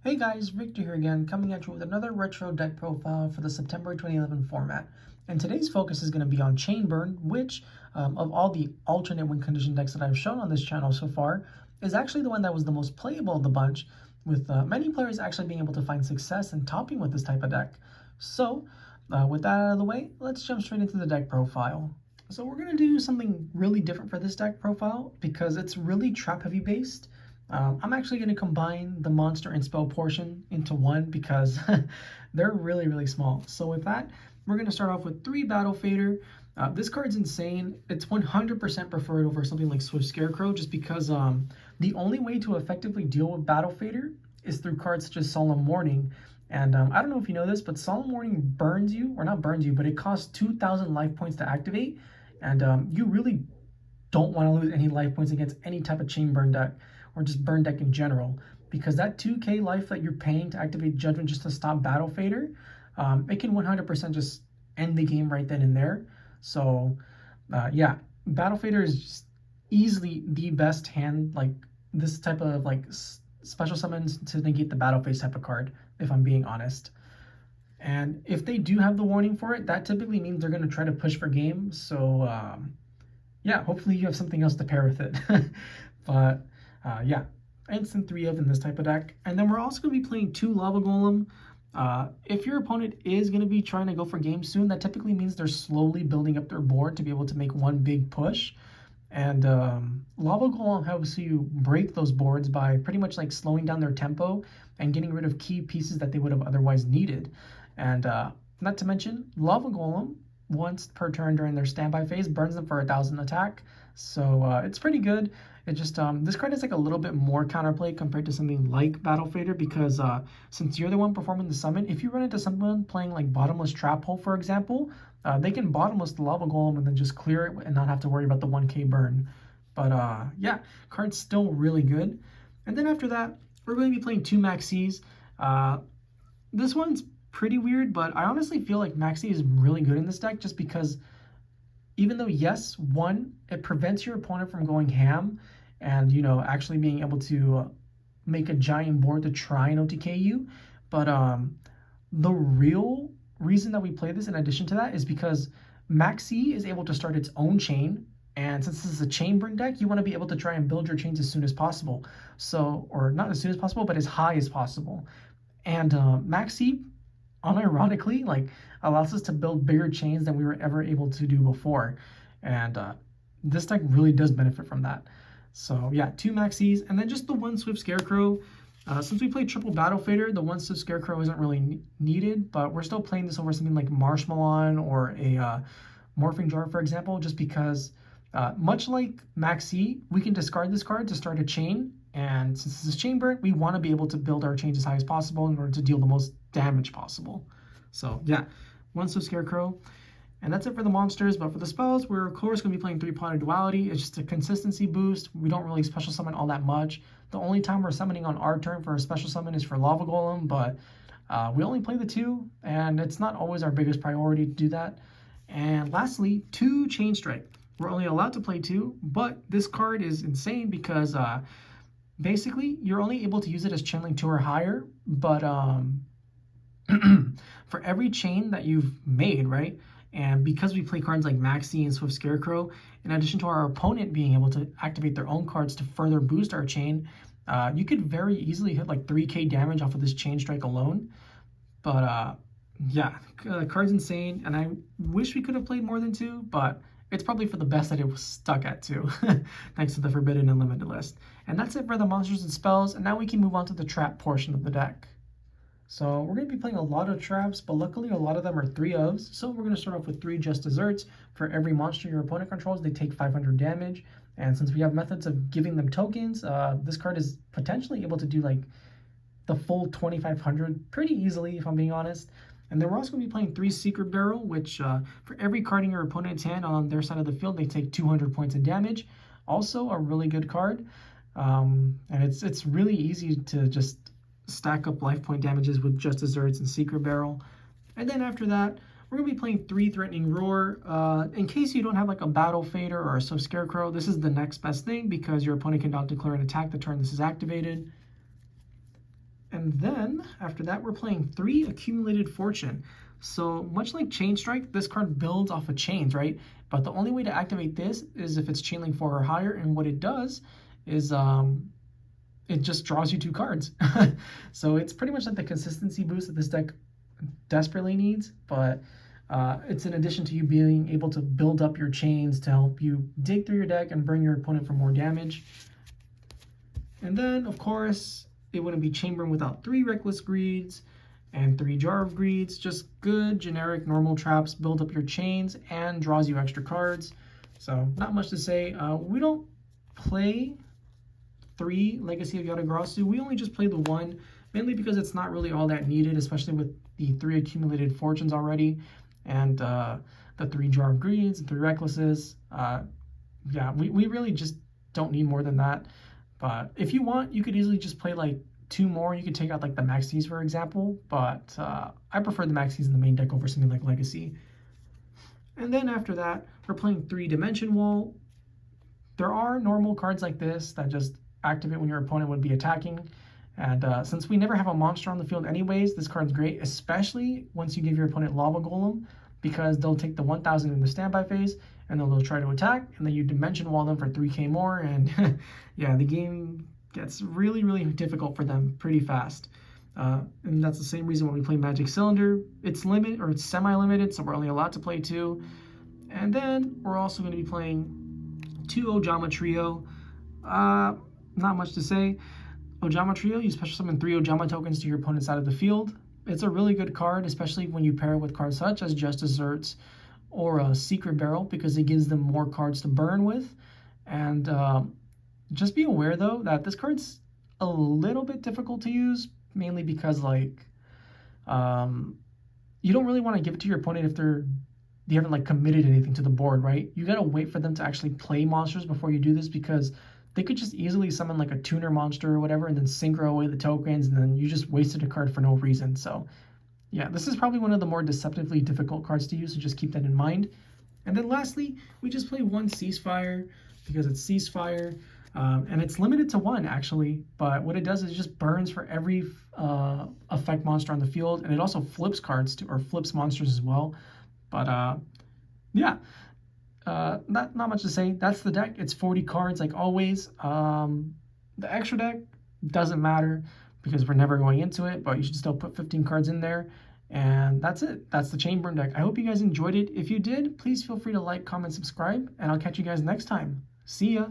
Hey guys, Victor here again, coming at you with another retro deck profile for the September 2011 format. And today's focus is going to be on Chain Burn, which, of all the alternate win condition decks that I've shown on this channel so far, is actually the one that was the most playable of the bunch, with many players actually being able to find success in topping with this type of deck. So, with that out of the way, let's jump straight into the deck profile. So we're going to do something really different for this deck profile because it's really trap heavy based. I'm actually going to combine the monster and spell portion into one because they're really small. So with that, we're going to start off with 3 Battle Fader. This card's insane. It's 100% preferred over something like Swift Scarecrow just because the only way to effectively deal with Battle Fader is through cards such as Solemn Warning. And I don't know if you know this, but Solemn Warning burns you, or not burns you, but it costs 2,000 life points to activate. And you really don't want to lose any life points against any type of chain burn deck or just burn deck in general, because that 2k life that you're paying to activate Judgment just to stop Battle Fader, it can 100% just end the game right then and there. So yeah, Battle Fader is just easily the best hand, like this type of like special summons to negate the battle phase type of card, if I'm being honest. And if they do have the warning for it, that typically means they're going to try to push for game. So yeah, hopefully you have something else to pair with it. But yeah, instant 3 of in this type of deck. And then we're also going to be playing 2 Lava Golem. If your opponent is going to be trying to go for game soon, that typically means they're slowly building up their board to be able to make one big push. And Lava Golem helps you break those boards by pretty much like slowing down their tempo and getting rid of key pieces that they would have otherwise needed. And not to mention, Lava Golem, once per turn during their standby phase, burns them for 1,000 attack. So it's pretty good. It just this card is like a little bit more counterplay compared to something like Battle Fader, because since you're the one performing the summon, if you run into someone playing like Bottomless Trap Hole, for example, they can bottomless the Lava Golem and then just clear it and not have to worry about the 1k burn. But yeah, card's still really good. And then after that, we're going to be playing 2 Maxx's. This one's pretty weird, but I honestly feel like Maxx is really good in this deck just because even though, yes, one, it prevents your opponent from going ham and, you know, actually being able to make a giant board to try and OTK you, but the real reason that we play this in addition to that is because Maxx is able to start its own chain, and since this is a chain burn deck, you want to be able to try and build your chains as soon as possible. So, or not as soon as possible, but as high as possible. And Maxx, unironically, like allows us to build bigger chains than we were ever able to do before. And this deck really does benefit from that. So yeah, 2 Maxx's, and then just the 1 Swift Scarecrow. Since we played triple Battle Fader, the 1 Swift Scarecrow isn't really needed, but we're still playing this over something like Marshmallow or a Morphing Jar, for example, just because much like Maxx, we can discard this card to start a chain, and since this is chain burn, we want to be able to build our chains as high as possible in order to deal the most damage possible. So yeah, 1 Swift Scarecrow. And that's it for the monsters, but for the spells, we're of course going to be playing 3-Potted Duality. It's just a consistency boost. We don't really special summon all that much. The only time we're summoning on our turn for a special summon is for Lava Golem, but we only play the 2, and it's not always our biggest priority to do that. And lastly, 2 Chain Strike. We're only allowed to play 2, but this card is insane because basically you're only able to use it as channeling 2 or higher, but for every chain that you've made, right? And because we play cards like Maxx and Swift Scarecrow, in addition to our opponent being able to activate their own cards to further boost our chain, you could very easily hit like 3k damage off of this Chain Strike alone. But yeah, the card's insane, and I wish we could have played more than 2, but it's probably for the best that it was stuck at 2, thanks to the Forbidden and Limited list. And that's it for the monsters and spells, and now we can move on to the trap portion of the deck. So we're going to be playing a lot of traps, but luckily a lot of them are 3-ofs. So we're going to start off with 3 Just Desserts. For every monster your opponent controls, they take 500 damage. And since we have methods of giving them tokens, this card is potentially able to do like the full 2,500 pretty easily, if I'm being honest. And then we're also going to be playing 3 Secret Barrel, which for every card in your opponent's hand on their side of the field, they take 200 points of damage. Also a really good card. And it's really easy to just stack up life point damages with Just Desserts and Secret Barrel. And then after that, we're going to be playing 3 Threatening Roar. In case you don't have like a Battle Fader or a Swift Scarecrow, this is the next best thing because your opponent cannot declare an attack the turn this is activated. And then after that, we're playing 3 Accumulated Fortune. So much like Chain Strike, this card builds off of chains, right? But the only way to activate this is if it's chain link 4 or higher, and what it does is it just draws you 2 cards. So it's pretty much like the consistency boost that this deck desperately needs, but it's in addition to you being able to build up your chains to help you dig through your deck and bring your opponent for more damage. And then, of course, it wouldn't be Chainburn without 3 Reckless Greeds and 3 Jar of Greeds. Just good, generic, normal traps, build up your chains, and draws you extra cards. So, not much to say. We don't play 3 Legacy of Yatagarasu. We only just play the 1, mainly because it's not really all that needed, especially with the 3 Accumulated Fortunes already, and the 3 Jar of Greeds and 3 Recklesses. Yeah, we really just don't need more than that. But if you want, you could easily just play like 2 more. You could take out like the Maxx, for example, but I prefer the Maxx in the main deck over something like Legacy. And then after that, we're playing 3 Dimension Wall. There are normal cards like this that just activate when your opponent would be attacking. And since we never have a monster on the field anyways, this card's great, especially once you give your opponent Lava Golem, because they'll take the 1000 in the standby phase, and then they'll try to attack, and then you Dimension Wall them for 3k more, and yeah, the game gets really, really difficult for them pretty fast. And that's the same reason when we play Magic Cylinder. It's limited, or it's semi-limited, so we're only allowed to play 2. And then we're also going to be playing 2 Ojama Trio. Not much to say. Ojama Trio, you special summon 3 Ojama tokens to your opponent's side of the field. It's a really good card, especially when you pair it with cards such as Just Desserts or a Secret Barrel, because it gives them more cards to burn with. And just be aware, though, that this card's a little bit difficult to use, mainly because, like, you don't really want to give it to your opponent if they haven't, like, committed anything to the board, right? You gotta wait for them to actually play monsters before you do this, because they could just easily summon like a tuner monster or whatever and then synchro away the tokens, and then you just wasted a card for no reason. So yeah, this is probably one of the more deceptively difficult cards to use, so just keep that in mind. And then lastly, we just play 1 Ceasefire because it's Ceasefire, and it's limited to 1 actually, but what it does is it just burns for every effect monster on the field, and it also flips cards to, or flips monsters as well. But yeah. Not much to say. That's the deck. It's 40 cards like always. The extra deck doesn't matter because we're never going into it, but you should still put 15 cards in there. And that's it. That's the Chainburn deck. I hope you guys enjoyed it. If you did, please feel free to like, comment, subscribe, and I'll catch you guys next time. See ya!